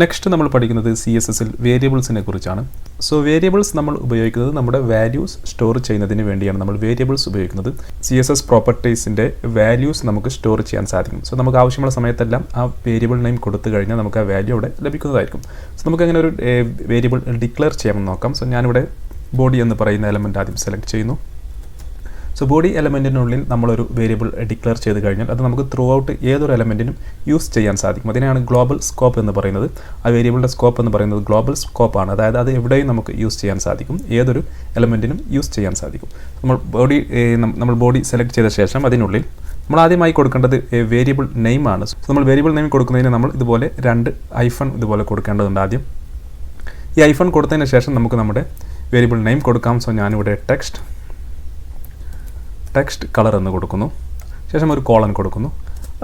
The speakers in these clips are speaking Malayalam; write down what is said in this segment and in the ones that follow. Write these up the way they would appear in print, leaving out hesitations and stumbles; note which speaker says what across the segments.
Speaker 1: നെക്സ്റ്റ് നമ്മൾ പഠിക്കുന്നത് CSSൽ വേരിയബിൾസിനെ കുറിച്ചാണ്. സോ വേരിയബിൾസ് നമ്മൾ ഉപയോഗിക്കുന്നത് നമ്മുടെ വാല്യൂസ് സ്റ്റോർ ചെയ്യുന്നതിന് വേണ്ടിയാണ് നമ്മൾ വേരിയബിൾസ് ഉപയോഗിക്കുന്നത്. CSS പ്രോപ്പർട്ടീസിൻ്റെ വാല്യൂസ് നമുക്ക് സ്റ്റോർ ചെയ്യാൻ സാധിക്കും. സോ നമുക്ക് ആവശ്യമുള്ള സമയത്തെല്ലാം ആ വേരിയബിൾ നെയിം കൊടുത്തു കഴിഞ്ഞാൽ നമുക്ക് ആ വാല്യൂ അവിടെ ലഭിക്കുന്നതായിരിക്കും. സോ നമുക്ക് അങ്ങനെ ഒരു വേരിയബിൾ ഡിക്ലെയർ ചെയ്യാമെന്ന് നോക്കാം. സോ ഞാനിവിടെ ബോഡി എന്ന് പറയുന്ന എലമെൻറ്റ് ആദ്യം സെലക്ട് ചെയ്യുന്നു. സോ ബോഡി എലമെൻറ്റിനുള്ളിൽ നമ്മളൊരു വേരിയബിൾ ഡിക്ലെയർ ചെയ്ത് കഴിഞ്ഞാൽ അത് നമുക്ക് ത്രൂ ഔട്ട് ഏതൊരു എലമെൻറ്റിനും യൂസ് ചെയ്യാൻ സാധിക്കും. അതിനാണ് ഗ്ലോബൽ സ്കോപ്പ് എന്ന് പറയുന്നത്. ആ വേരിയബിളിൻ്റെ സ്കോപ്പ് എന്ന് പറയുന്നത് ഗ്ലോബൽ സ്കോപ്പാണ്. അതായത് അത് എവിടെയും നമുക്ക് യൂസ് ചെയ്യാൻ സാധിക്കും, ഏതൊരു എലമെൻറ്റിനും യൂസ് ചെയ്യാൻ സാധിക്കും. നമ്മൾ ബോഡി സെലക്ട് ചെയ്ത ശേഷം അതിനുള്ളിൽ നമ്മൾ ആദ്യമായി കൊടുക്കേണ്ടത് വേരിയബിൾ നെയിമാണ്. സോ നമ്മൾ വേരിയബിൾ നെയിം കൊടുക്കുന്നതിന് നമ്മൾ ഇതുപോലെ 2 ഐഫൺ ഇതുപോലെ കൊടുക്കേണ്ടതുണ്ട്. ആദ്യം ഈ ഐഫൺ കൊടുത്തതിന് ശേഷം നമുക്ക് നമ്മുടെ വേരിയബിൾ നെയിം കൊടുക്കാം. സോ ഞാനിവിടെ ടെക്സ്റ്റ് കളർ എന്ന് കൊടുക്കുന്നു. ശേഷം ഒരു കോളൻ കൊടുക്കുന്നു.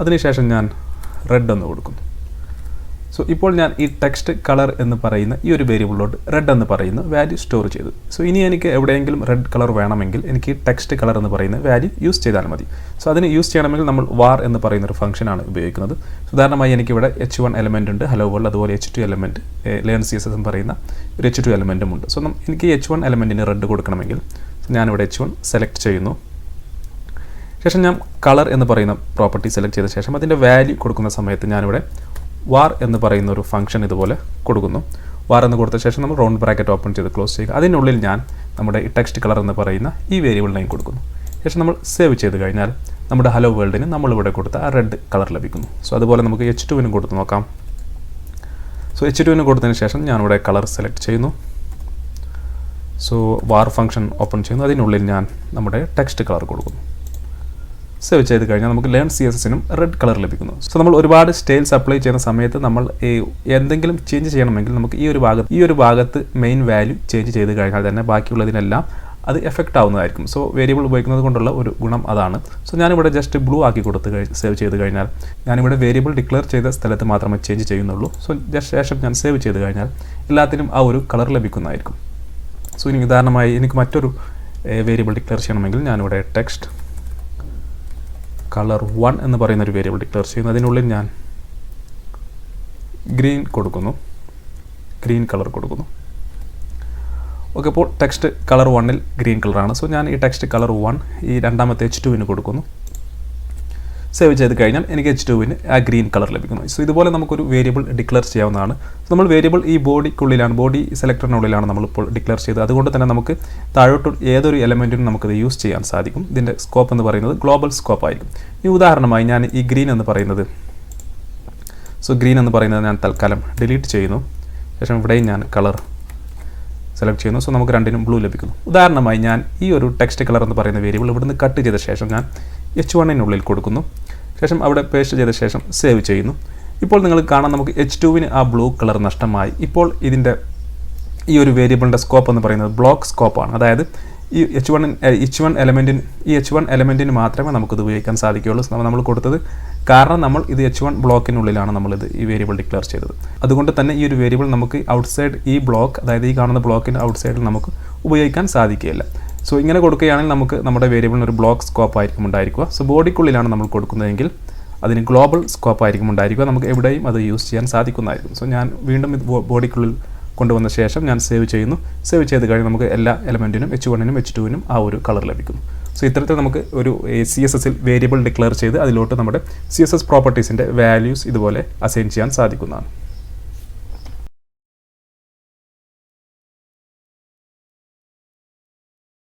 Speaker 1: അതിനുശേഷം ഞാൻ റെഡ് എന്ന് കൊടുക്കുന്നു. സോ ഇപ്പോൾ ഞാൻ ഈ ടെക്സ്റ്റ് കളർ എന്ന് പറയുന്ന ഈ ഒരു വേരിയബിളിലോട്ട് റെഡ് എന്ന് പറയുന്ന വാല്യൂ സ്റ്റോർ ചെയ്തു. സോ ഇനി എനിക്ക് എവിടെയെങ്കിലും റെഡ് കളർ വേണമെങ്കിൽ എനിക്ക് ടെക്സ്റ്റ് കളർ എന്ന് പറയുന്ന വാല്യൂ യൂസ് ചെയ്താൽ മതി. സോ അതിന് യൂസ് ചെയ്യണമെങ്കിൽ നമ്മൾ var എന്ന് പറയുന്ന ഒരു ഫംഗ്ഷനാണ് ഉപയോഗിക്കുന്നത്. ഉദാഹരണമായി എനിക്കിവിടെ h1 എലമെൻ്റ് ഉണ്ട്, ഹലോ വേൾഡ്. അതുപോലെ h2 എലമെൻറ്റ് ലേൺ CSS എന്ന് പറയുന്ന ഒരു h2 എലമെൻറ്റും ഉണ്ട്. സോ എനിക്ക് h1 എലമെൻറ്റിന് റെഡ് കൊടുക്കണമെങ്കിൽ ഞാനിവിടെ h1 സെലക്ട് ചെയ്യുന്നു. ശേഷം ഞാൻ കളർ എന്ന് പറയുന്ന പ്രോപ്പർട്ടി സെലക്ട് ചെയ്ത ശേഷം അതിൻ്റെ വാല്യൂ കൊടുക്കുന്ന സമയത്ത് ഞാനിവിടെ var എന്ന് പറയുന്ന ഒരു ഫംഗ്ഷൻ ഇതുപോലെ കൊടുക്കുന്നു. var എന്ന് കൊടുത്ത ശേഷം നമ്മൾ റൗണ്ട് ബ്രാക്കറ്റ് ഓപ്പൺ ചെയ്ത് ക്ലോസ് ചെയ്യുക. അതിനുള്ളിൽ ഞാൻ നമ്മുടെ ടെക്സ്റ്റ് കളർ എന്ന് പറയുന്ന ഈ വേരിയബിൾ നെയിം കൊടുക്കുന്നു. ശേഷം നമ്മൾ സേവ് ചെയ്ത് കഴിഞ്ഞാൽ നമ്മുടെ ഹലോ വേൾഡിന് നമ്മളിവിടെ കൊടുത്ത ആ റെഡ് കളർ ലഭിക്കുന്നു. സോ അതുപോലെ നമുക്ക് h2 കൊടുത്ത് നോക്കാം. സോ h2 കൊടുത്തതിന് ശേഷം ഞാനിവിടെ കളർ സെലക്ട് ചെയ്യുന്നു. സോ var ഫംഗ്ഷൻ ഓപ്പൺ ചെയ്യുന്നു. അതിനുള്ളിൽ ഞാൻ നമ്മുടെ ടെക്സ്റ്റ് കളർ കൊടുക്കുന്നു. സേവ് ചെയ്ത് കഴിഞ്ഞാൽ നമുക്ക് ലേൺ CSSനും റെഡ് കളർ ലഭിക്കുന്നു. സോ നമ്മൾ ഒരുപാട് സ്റ്റൈൽസ് അപ്ലൈ ചെയ്യുന്ന സമയത്ത് നമ്മൾ എന്തെങ്കിലും ചേഞ്ച് ചെയ്യണമെങ്കിൽ നമുക്ക് ഈ ഒരു ഭാഗത്ത് മെയിൻ വാല്യൂ ചേഞ്ച് ചെയ്ത് കഴിഞ്ഞാൽ തന്നെ ബാക്കിയുള്ളതിനെല്ലാം അത് എഫക്റ്റ് ആവുന്നതായിരിക്കും. സോ വേരിയബിൾ ഉപയോഗിക്കുന്നത് കൊണ്ടുള്ള ഒരു ഗുണം അതാണ്. സോ ഞാനിവിടെ ജസ്റ്റ് ബ്ലൂ ആക്കി കൊടുത്ത് സേവ് ചെയ്ത് കഴിഞ്ഞാൽ ഞാനിവിടെ വേരിയബിൾ ഡിക്ലെയർ ചെയ്ത സ്ഥലത്ത് മാത്രമേ ചേഞ്ച് ചെയ്യുന്നുള്ളൂ. സോ ശേഷം ഞാൻ സേവ് ചെയ്ത് കഴിഞ്ഞാൽ എല്ലാത്തിനും ആ ഒരു കളർ ലഭിക്കുന്നതായിരിക്കും. സോ ഇനി ഉദാഹരണമായി എനിക്ക് മറ്റൊരു വേരിയബിൾ ഡിക്ലെയർ ചെയ്യണമെങ്കിൽ ഞാനിവിടെ ടെക്സ്റ്റ് കളർ 1 എന്ന് പറയുന്ന ഒരു വേരിയബിൾ ഡിക്ലെയർ ചെയ്യുന്നു. അതിനുള്ളിൽ ഞാൻ ഗ്രീൻ കളർ കൊടുക്കുന്നു. ഓക്കെ, അപ്പോൾ ടെക്സ്റ്റ് കളർ 1ൽ ഗ്രീൻ കളറാണ്. സോ ഞാൻ ഈ ടെക്സ്റ്റ് കളർ 1 ഈ രണ്ടാമത്തെ h2 കൊടുക്കുന്നു. സേവ് ചെയ്ത് കഴിഞ്ഞാൽ എനിക്ക് h2 ആ ഗ്രീൻ കളർ ലഭിക്കുന്നു. സോ ഇതുപോലെ നമുക്കൊരു വേരിയബിൾ ഡിക്ലെയർ ചെയ്യാവുന്നതാണ്. നമ്മൾ വേരിയബിൾ ഈ ബോഡിക്കുള്ളിലാണ്, ബോഡി സെലക്ടറിനുള്ളിലാണ് നമ്മളിപ്പോൾ ഡിക്ലെയർ ചെയ്തത്. അതുകൊണ്ട് തന്നെ നമുക്ക് താഴോട്ട് ഏതൊരു എലമെൻറ്റിനും നമുക്കത് യൂസ് ചെയ്യാൻ സാധിക്കും. ഇതിൻ്റെ സ്കോപ്പ് എന്ന് പറയുന്നത് ഗ്ലോബൽ സ്കോപ്പ് ആയിരിക്കും. ഈ ഉദാഹരണമായി ഞാൻ ഈ ഗ്രീൻ എന്ന് പറയുന്നത് ഞാൻ തൽക്കാലം ഡിലീറ്റ് ചെയ്യുന്നു. ശേഷം ഇവിടെയും ഞാൻ കളർ സെലക്ട് ചെയ്യുന്നു. സോ നമുക്ക് രണ്ടിനും ബ്ലൂ ലഭിക്കുന്നു. ഉദാഹരണമായി ഞാൻ ഈ ഒരു ടെക്സ്റ്റ് കളർ എന്ന് പറയുന്ന വേരിയബിൾ ഇവിടുന്ന് കട്ട് ചെയ്ത ശേഷം ഞാൻ h1 കൊടുക്കുന്നു. ശേഷം അവിടെ പേസ്റ്റ് ചെയ്ത ശേഷം സേവ് ചെയ്യുന്നു. ഇപ്പോൾ നിങ്ങൾ കാണാൻ നമുക്ക് h2 ആ ബ്ലൂ കളർ നഷ്ടമായി. ഇപ്പോൾ ഇതിൻ്റെ ഈ ഒരു വേരിയബിളിൻ്റെ സ്കോപ്പ് എന്ന് പറയുന്നത് ബ്ലോക്ക് സ്കോപ്പാണ്. അതായത് ഈ h1 എലമെൻറ്റിന് മാത്രമേ നമുക്കിത് ഉപയോഗിക്കാൻ സാധിക്കുകയുള്ളൂ. നമ്മൾ കൊടുത്തത് കാരണം നമ്മൾ ഇത് h1 ബ്ലോക്കിനുള്ളിലാണ് നമ്മളിത് ഈ വേരിയബിൾ ഡിക്ലെയർ ചെയ്തത്. അതുകൊണ്ട് തന്നെ ഈ ഒരു വേരിയബിൾ നമുക്ക് ഔട്ട്സൈഡ് ഈ ബ്ലോക്ക്, അതായത് ഈ കാണുന്ന ബ്ലോക്കിൻ്റെ ഔട്ട്സൈഡിൽ നമുക്ക് ഉപയോഗിക്കാൻ സാധിക്കുകയില്ല. സോ ഇങ്ങനെ കൊടുക്കുകയാണെങ്കിൽ നമുക്ക് നമ്മുടെ വേരിയബിളിന് ഒരു ബ്ലോക്ക് സ്കോപ്പ് ആയിരിക്കും ഉണ്ടായിരിക്കുക. സോ ബോഡിക്കുള്ളിലാണ് നമ്മൾ കൊടുക്കുന്നതെങ്കിൽ അതിന് ഗ്ലോബൽ സ്കോപ്പ് ആയിരിക്കും ഉണ്ടായിരിക്കുക. നമുക്ക് എവിടെയും അത് യൂസ് ചെയ്യാൻ സാധിക്കുന്നതായിരിക്കും. സോ ഞാൻ വീണ്ടും ഇത് ബോഡിക്കുള്ളിൽ കൊണ്ടുവന്ന ശേഷം ഞാൻ സേവ് ചെയ്യുന്നു. സേവ് ചെയ്ത് കഴിഞ്ഞാൽ നമുക്ക് എല്ലാ എലമെൻറ്റിനും h1 h2 ആ ഒരു കളർ ലഭിക്കുന്നു. സോ ഇത്തരത്തിൽ നമുക്ക് ഒരു CSSൽ വേരിയബിൾ ഡിക്ലെയർ ചെയ്ത് അതിലോട്ട് നമ്മുടെ CSS പ്രോപ്പർട്ടീസിൻ്റെ വാല്യൂസ് ഇതുപോലെ അസൈൻ ചെയ്യാൻ സാധിക്കുന്നതാണ്.